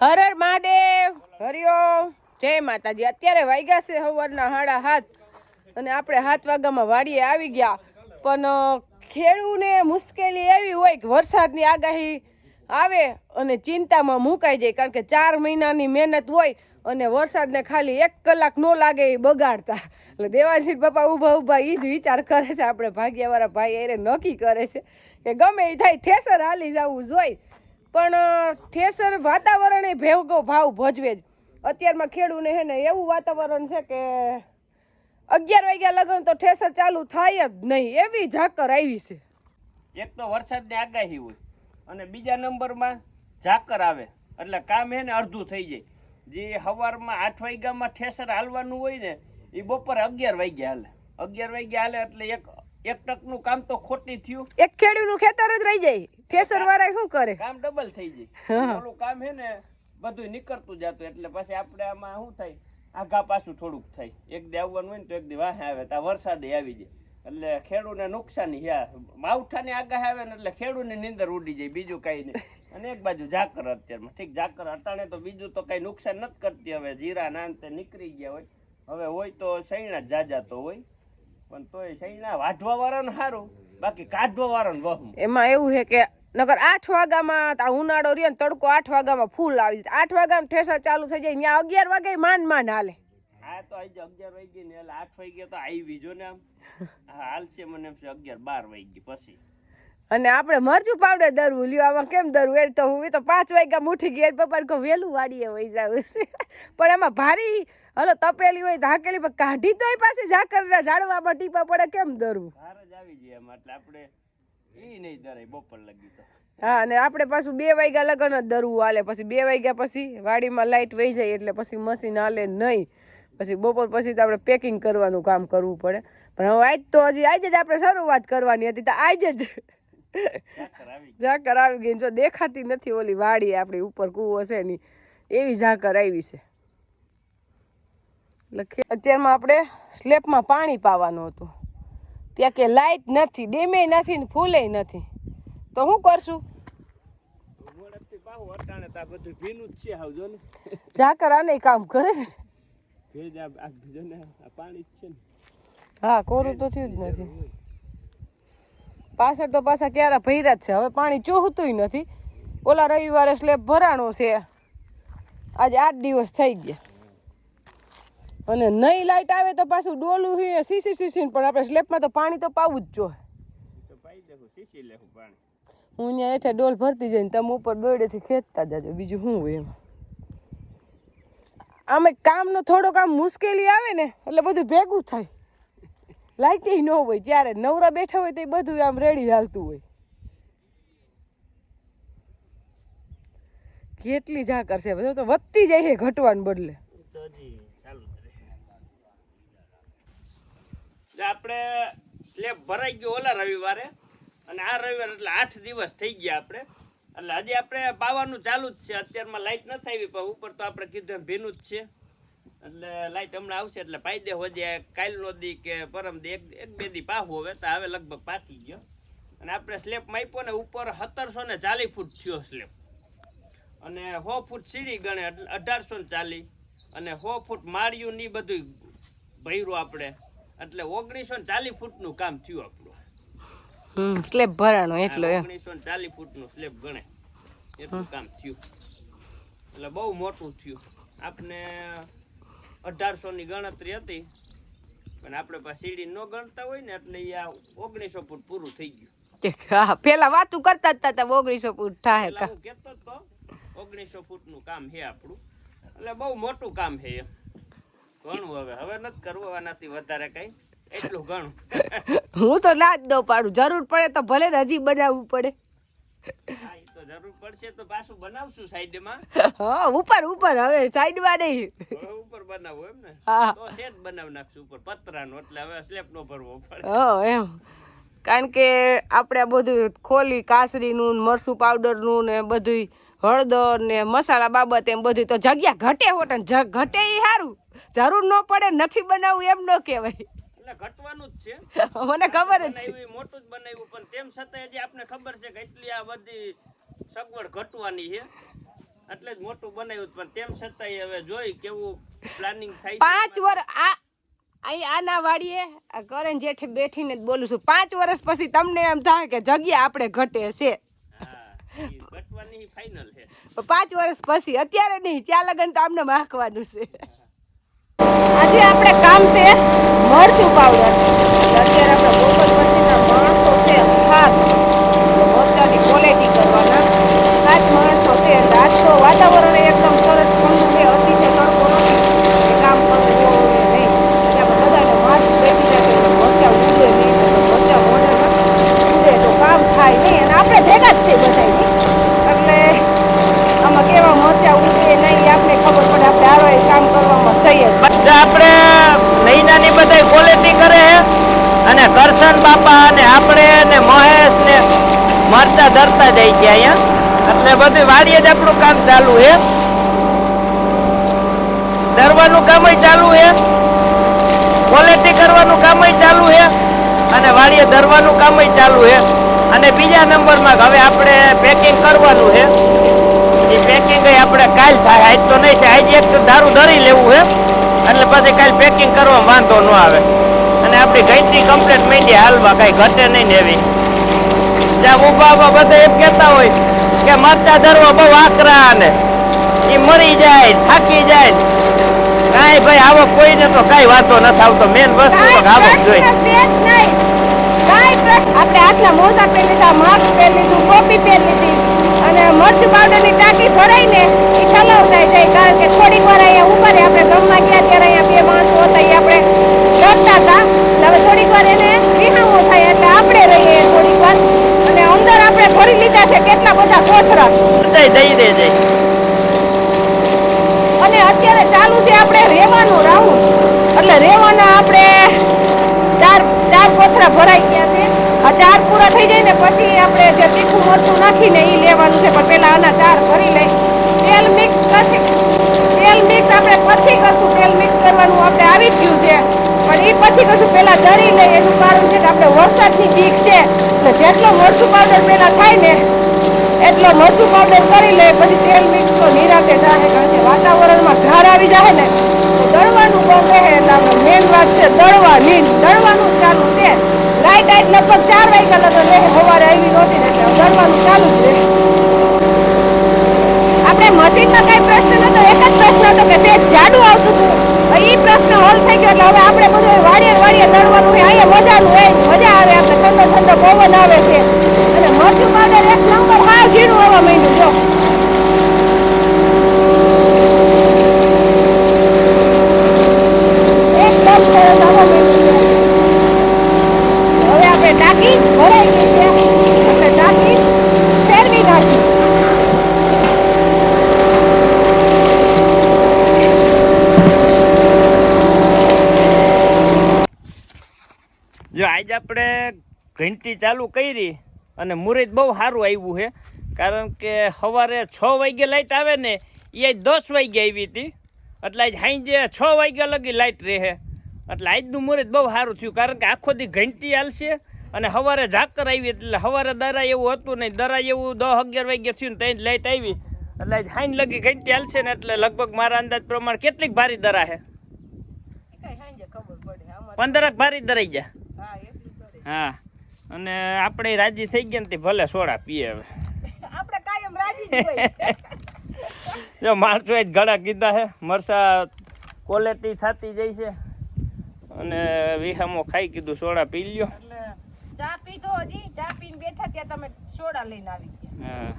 હર હર મહાદેવ, હરિઓમ, જય માતાજી। અત્યારે વાગ્યા છે સવારના 7:30 અને આપણે 7 વાગ્યામાં વાડીએ આવી ગયા। પણ ખેડૂને મુશ્કેલી એવી હોય કે વરસાદની આગાહી આવે અને ચિંતામાં મુકાઈ જાય, કારણ કે 4 મહિનાની મહેનત હોય અને વરસાદને ખાલી 1 કલાક ન લાગે એ બગાડતા। એટલે દેવાંશી પપ્પા ઊભા ઊભા એ જ વિચાર કરે છે, આપણે ભાગ્યવાળા ભાઈ એને નક્કી કરે છે કે ગમે એ થાય ઠેસર હાલી જવું જોઈએ। પણ ઠેસર વાતાવરણ એ ભેગો ભાવ ભજવે જ। અત્યારમાં ખેડૂને હે ને એવું વાતાવરણ છે કે 11 વાગ્યા લગન તો ઠેસર ચાલુ થાય જ નહીં, એવી ઝાકર આવી છે। એક તો વરસાદની આગાહી હોય અને બીજા નંબરમાં ઝાકર આવે એટલે કામ હે ને અડધું થઈ જાય। જે સવારમાં 8 વાગ્યામાં ઠેસર હાલવાનું હોય ને એ બપોરે 11 વાગ્યા હાલે। 11 વાગ્યા હાલે એટલે એક ટકનું કામ તો ખોટી થયું। એક ખેડૂનું ખેતર જ રહી જાય, ઠેસર વાળા શું કરે? કામ ડબલ થઈ જાય। ઓલું કામ હે ને બધું નીકળતું જતું એટલે પછી આપણે આમાં શું થાય, આઘા પાછું થોડુંક થાય। એક દી આવવાનું હોય ને તો એક દી વાહે આવે તો વરસાદે આવી જાય એટલે ખેડૂને નુકસાની। માવઠાની આગાહી આવે ને એટલે ખેડૂની નીંદર ઉડી જાય, બીજું કઈ નહીં। અને એક બાજુ ઝાકર અત્યારમાં ઠીક, ઝાકર અટાણે તો બીજું તો કઈ નુકસાન નથી કરતી। હવે જીરા નાંતે નીકળી ગયા હોય, હવે હોય તો સૈણા જ જાજા તો હોય, પણ તોય સૈણા વાઢવા વાળાનું સારું, બાકી કાઢવા વાળાનું વહમ। એમાં એવું છે કે નગર 8 વાગ્યામાં આ ઉનાળો રહ્યો ને તડકો 8 વાગ્યામાં ફૂલ આવી જાય, 8 વાગ્યામાં ઠેસર ચાલુ થઈ જાય, ત્યાં 11 વાગે માંડ હાલે। આ તો આજે 11 વાગ્યે ને એટલે 8 વાગ્યે તો આવી જો ને આમ હાલશે મને એમ છે 11-12 વાગ્યે પછી। અને આપણે મરચું પાવડર દરવું લ્યો, આમાં કેમ દરવું? એ તો હું તો 5 વાગ્યા મુઠી ગયા પપ્પાને કહું વહેલું વાડીએ વહી જાવ પણ એમાં ભારી હલો તપેલી હોય ઢાકેલી પણ કાઢી તોય પાછી ઝાકરના ઝાડવામાં ટીપા પડે, કેમ દરવું? હાર જ આવી જાય એમાં એટલે આપણે એ નહીં દરાય બપોર લગી તો। હા, અને આપણે પાછું 2 વાગ્યા લગન જ દરવું હાલે, પછી 2 વાગ્યા પછી વાડીમાં લાઇટ વહી જાય એટલે પછી મશીન હાલે નહીં, પછી બપોર પછી તો આપણે પેકિંગ કરવાનું કામ કરવું પડે। પણ હવે આજ તો હજી આજે જ આપણે શરૂઆત કરવાની હતી તો આજે જ ઝાકર આવી ગઈ। જો દેખાતી નથી ઓલી વાડી આપણી ઉપર કૂવો છે ની એવી ઝાકર આવી છે। એટલે અત્યારમાં આપણે સ્લેબમાં પાણી પાવાનું હતું, ત્યાં કે લાઇટ નથી, ડેમે નથી ને ફૂલે નથી, તો શું કરશું? ઝાકર આને કામ કરે ને, પાણી છે ને। હા, કોરું તો થયું જ નથી, પાછળ તો પાછા ક્યારે ભર્યા જ છે, હવે પાણી ચોહતુંય નથી। ઓલા રવિવારે સ્લેબ ભરાણો છે, આજે 8 દિવસ થઈ ગયા અને નહીં લાઈટ આવે તો પાછું ડોલું સીસી પણ આપણે સ્લેબમાં તો પાણી તો પાવું જ જોઈએ। હું અહીંયા હેઠે ડોલ ભરતી જઈને તમે ઉપર દોડેથી ખેંચતા જાજો, બીજું શું હોય એમાં? આમે કામનો થોડોક આમ મુશ્કેલી આવે ને એટલે બધું ભેગું થાય, લાઈટ ન હોય ત્યારે નવરા બેઠા હોય તો એ બધું આમ રેડી હાલતું હોય। કેટલી ઝાકર છે, બધું તો વધતી જાય છે ઘટવાને બદલે। આપણે સ્લેબ ભરાઈ ગયો ઓલા રવિવારે અને આ રવિવારે એટલે 8 દિવસ થઈ ગયા આપણે, એટલે હજી આપણે પાવાનું ચાલુ જ છે। અત્યારમાં લાઈટ નથી આવી પણ ઉપર તો આપણે કીધું ભીનું જ છે એટલે લાઈટ હમણાં આવશે એટલે પાઈ દે હોજે। કાલનો દી કે પરમ દી એક બે દી પાવું હવે તો હવે લગભગ પાકી ગયો। અને આપણે સ્લેબ માપ્યો ને ઉપર 1740 ફૂટ થયો સ્લેબ, અને 100 ફૂટ સીડી ગણે એટલે 1840, અને 100 ફૂટ માળિયું ની બધું ભર્યું આપણે એટલે 1940 ફૂટનું કામ થયું આપણું। સ્લેબ ભરાણો એટલો 1940 ફૂટનું સ્લેબ ગણે એટલું કામ થયું, એટલે બહુ મોટું થયું। આપણે 1800 ની ગણતરી હતી પણ આપણે પાસે સીડી ન ગણતા હોય ને એટલે 1900 ફૂટ પૂરું થઈ ગયું। પેલા વાતું કરતા હતા 1900 ફૂટ થાય, હું કેતો તો 1900 ફૂટનું કામ છે આપણું, એટલે બહુ મોટું કામ છે એમ ઘણું। હવે નથી કરવું આનાથી વધારે કઈ, એટલું ઘણું। હું તો ના જ દઉં પાડું, જરૂર પડે તો ભલે હજી બનાવવું પડે। હા, એ તો જરૂર પડશે તો પાછું બનાવશું સાઈડમાં। હા, ઉપર હવે સાઈડમાં નહીં, ઉપર બનાવવું એમ ને? હા, તો સેટ બનાવી નાખશું ઉપર પતરાનો, એટલે હવે સ્લેબ નો ભરવો પડે। હા એમ, કારણ કે આપણે આ બધું ખોલી કાસરીનું મરસું પાવડરનું ને બધું હળદર ને મસાલા બાબત એમ બધું તો જગ્યા ઘટે હોટ ને ઘટે એ સારું, જરૂર ન પડે નથી બનાવવું એમ ન કહેવાય। એટલે ઘટવાનું જ છે, મને ખબર જ છે, મોટું જ બનાવ્યું પણ તેમ છતાં હજી આપણે ખબર છે કે એટલી આ બધી સગવડ ઘટવાની છે એટલે જ મોટું બનાવ્યું પણ તેમ છતાંય હવે જોઈ કેવું પ્લાનિંગ થાય 5 વર્ષ અહીં આના વાડીએ આ કરણ જેઠે બેઠીને જ બોલું છું 5 વર્ષ પછી તમને એમ થાય કે જગ્યા આપણે ઘટે છે હા ઈ ઘટવાની ફાઇનલ છે 5 વર્ષ પછી અત્યારે નહીં ત્યાં લગન તો આમને માખવાનું છે આજે આપણે કામ છે મરચું પાવડર અત્યારે આપણે બપોર પછીના માણસો છે 7 મરચાની ક્વોલિટી કરવાના 7 માણસો છે એટલે આજ તો વાતાવરણ એકદમ સરસ ઠંડુ છે અતિશય તડકો નથી એ કામ કરવું જેવું નહીં એટલે આપણે બધાને માથું બેસી જાય કે મરચા ઉડે નહીં મરચા મોઢે ઉડે તો કામ થાય નહીં અને આપણે ભેગા જ છે બધાની એટલે આમાં કેવા મરચા ઉડે નહીં આપણે ખબર પડે આપણે આરો એ કામ કરવામાં સહી જ આપણે નૈનાની બધાય ક્વોલિટી કરે છે અને કરશન બાપા અને આપણે ને મહેશ ને મરચા ધરતા જાય છે અહીંયા એટલે બધી વાડીએ જ આપણું કામ ચાલુ છે ધરવાનું કામ ચાલુ છે ક્વોલિટી કરવાનું કામ ચાલુ છે અને વાડીએ ધરવાનું કામ ચાલુ છે અને બીજા નંબરમાં હવે આપણે પેકિંગ કરવાનું છે એ પેકિંગ આપણે કાલ થાય આજ તો નહીં થાય આજે એક દારૂ ધરી લેવું છે એટલે પછી કાલ પેકિંગ કરવા વાંધો ન આવે અને આપણી ઘંટી કમ્પ્લીટ માંડી હાલવા કાંઈ ઘટે નહીં ને એવી જ્યાં ઉભા બધા એમ કહેતા હોય કે મરચા ધરવા બહુ આકરા ને એ મરી જાય થાકી જાય કાંઈ ભાઈ આવો કોઈને તો કાંઈ વાંધો નથી આવતો મેન વસ્તુ તો આવક જોઈએ આપણે હાથના મોજા પહેરી લીધા માસ્ક પહેરી લીધું ટોપી પહેરી લીધી અને મરચું પાવડરની ટાંકી ભરાઈને એ ચલાવતા જાય કારણ કે થોડીક વાર અહીંયા ઉપર આપણે ગમમાં ગયા ત્યારે અહીંયા 2 માણસો હતા એ આપણે ડરતા હતા હવે થોડીક વાર એને વિહામો થાય એટલે આપણે રહીએ થોડીક વાર અને અંદર આપણે ભરી લીધા છે કેટલા બધા કોથરા દઈ દે અને અત્યારે ચાલુ છે આપણે રેવાનું રાઉન્ડ એટલે રેવાના આપણે ચાર કોથરા ભરાઈ ગયા છે આ 4 પૂરા થઈ જાય ને પછી આપણે જે તીખું મરચું નાખીને એ લેવાનું છે પણ પહેલા આના 4 ભરી લઈ તેલ મિક્સ આપણે પછી કરશું તેલ મિક્સ કરવાનું આપણે આવી જ ગયું છે પણ એ પછી કરશું પહેલા ધરી લઈ એનું કારણ છે કે આપણે વરસાદની બીક છે એટલે જેટલો મરચું પાવડર પહેલા થાય ને એટલો મરચું પાવડર કરી લે પછી તેલ મિક્સ તો નિરાતે થાય કારણ કે વાતાવરણમાં ઘાર આવી જાય ને તો દળવાનું બહુ રહે એટલે આપણે મેન વાત છે દળવાનું ચાલુ છે લાઈટ લગભગ 4 વાગ્યા લગન રહે સવારે આવી નહોતી એટલે દળવાનું ચાલુ જ રહે આપણે મશીનમાં કઈ પ્રશ્ન નતો એક જ પ્રશ્ન હતો કે સેજ જાડું આવતું હતું એ પ્રશ્ન હલ થઈ ગયો એટલે હવે આપણે બધું વાડીએ દળવાનું હોય અહીંયા મજા આવે આપણે ઠંડો પવન આવે છે અને મરચું પાવડર એક નંબર હાવ ઝીણું આવવા માંડ્યું જો એકદમ સરસ આવવા માંડ્યું છે હવે આપણે ટાંકી ભરાઈ ગઈ છે આપણે ટાંકી ફેરવી નાખી જો આજે આપણે ઘંટી ચાલુ કરી અને મુહૂર્ત બહુ સારું આવ્યું છે કારણ કે સવારે 6 વાગે લાઇટ આવે ને એ 10 વાગે આવી હતી એટલે આજ સાંજે 6 વાગ્યા લગી લાઇટ રહે એટલે આજનું મુહૂર્ત બહુ સારું થયું કારણ કે આખો દી ઘંટી હાલશે અને સવારે ઝાકર આવી એટલે સવારે દરા એવું હતું નહીં દરા એવું 10-11 વાગે થયું ને ત્યાં જ લાઇટ આવી એટલે આજ સાંજ લગી ઘંટી હાલશે ને એટલે લગભગ મારા અંદાજ પ્રમાણે કેટલીક ભારી દરા છે 15 ભારી દરાઈ જાય હા અને આપણે રાજી થઈ ગયા ને ભલે સોડા પીએ હવે આપણે કાયમ રાજી જ હોય જો માણસો જ ઘણા કીધા છે મરસા ક્વોલિટી થતી જાય છે અને વિહામો ખાઈ કીધું સોડા પી લ્યો એટલે ચા પીધો હજી ચા પીને બેઠા ત્યાં તમે સોડા લઈને આવી ગયા હા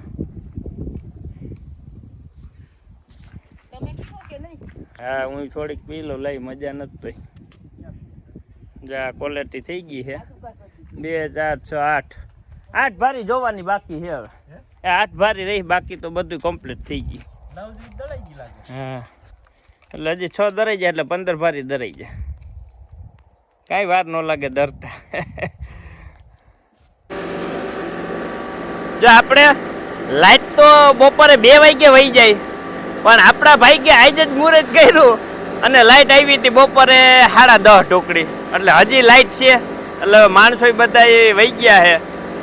તમે પીવો કે નહીં હા હું થોડીક પી લો લઈ મજા નથી તોય જા ક્વોલિટી થઈ ગઈ છે 2 4 6 8 ભારી જોવાની બાકી છે હવે એ 8 ભારી રહી બાકી તો બધું કમ્પ્લીટ થઈ ગયું હા એટલે હજી 6 દરાઈ જાય એટલે 15 ભારી દરાઈ જાય કાંઈ વાર ન લાગે દરતા જો આપણે લાઈટ તો બપોરે 2 વાગે વહી જાય પણ આપણા ભાઈ કે આજે જ મુહૂર્ત કર્યું અને લાઈટ આવી હતી બપોરે 10:30 ટોકડી એટલે હજી લાઈટ છે એટલે માણસો બધા વહી ગયા છે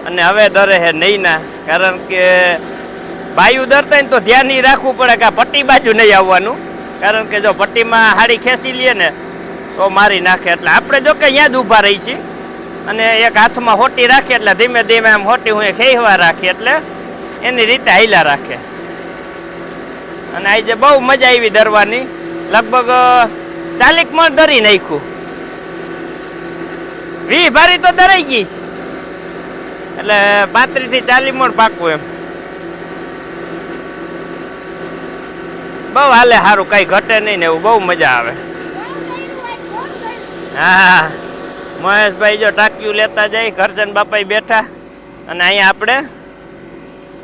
અને હવે દરે છે નહીં ના કારણ કે બાયું દરતા ને તો ધ્યાન નહીં રાખવું પડે કે આ પટ્ટી બાજુ નહીં આવવાનું, કારણ કે જો પટ્ટીમાં હાડી ખેંચી લઈએ ને તો મારી નાખે. એટલે આપણે જો કે અહીંયા જ ઊભા રહી છીએ અને એક હાથમાં હોટી રાખીએ એટલે ધીમે ધીમે આમ હોટી હું ખેંચવા રાખીએ એટલે એની રીતે હાઈલા રાખે. અને આજે બહુ મજા આવી દરવાની, લગભગ 40 મણ દરી નાખ્યું, 20 ભારી તો દરાઈ ગઈ છે, એટલે 35 થી 40 મણ પાકું એમ. બહુ હાલે સારું, કઈ ઘટે નહીં ને એવું, બહુ મજા આવે. હા મહેશભાઈ જો ટાંકીયું લેતા જાય, ઘરસન બાપા બેઠા, અને અહીંયા આપણે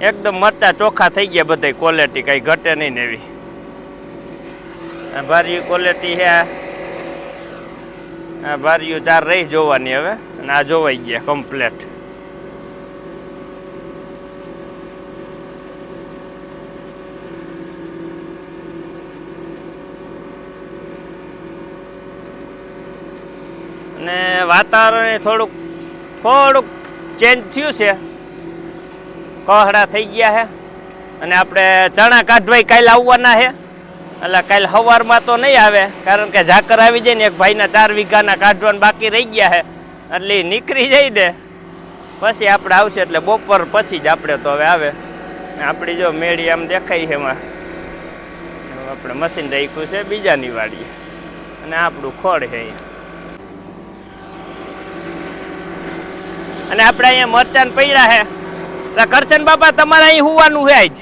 એકદમ મરચા ચોખ્ખા થઈ ગયા બધા, ક્વોલિટી કઈ ઘટે નહીં ને એવી. ભારી ક્વોલિટી છે આ ભારીઓ 4 રહી જોવાની હવે, અને આ જોવાઈ ગયા કમ્પ્લેટ. અને વાતાવરણ થોડુંક ચેન્જ થયું છે, કહડા થઈ ગયા છે. અને આપણે ચણા કાઢવાય કાલે આવવાના છે, એટલે કાલે સવારમાં તો નહીં આવે, કારણ કે ઝાકર આવી જાય ને, એક ભાઈના 4 વીઘાના કાઢવાના બાકી રહી ગયા છે, એટલે નીકળી જાય ને પછી આપણે આવશે, એટલે બપોર પછી જ આપણે તો હવે આવે. આપણી જો મેળી આમ દેખાય છે, એમાં આપણે મશીન રાખ્યું છે બીજાની વાડીએ, અને આપણું ખોળ છે અહીંયા. અને આપણે અહીંયા મરચાં પડ્યા છે, એટલે કરશન બાપા તમારે અહીં હોવાનું છે આજ,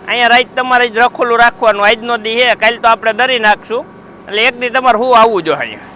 અહીંયા રાત તમારે જ રખોલું રાખવાનું, આજનો દી છે, કાલે તો આપણે દરી નાખશું, એટલે એક દી તમારે હું આવવું જો અહીંયા.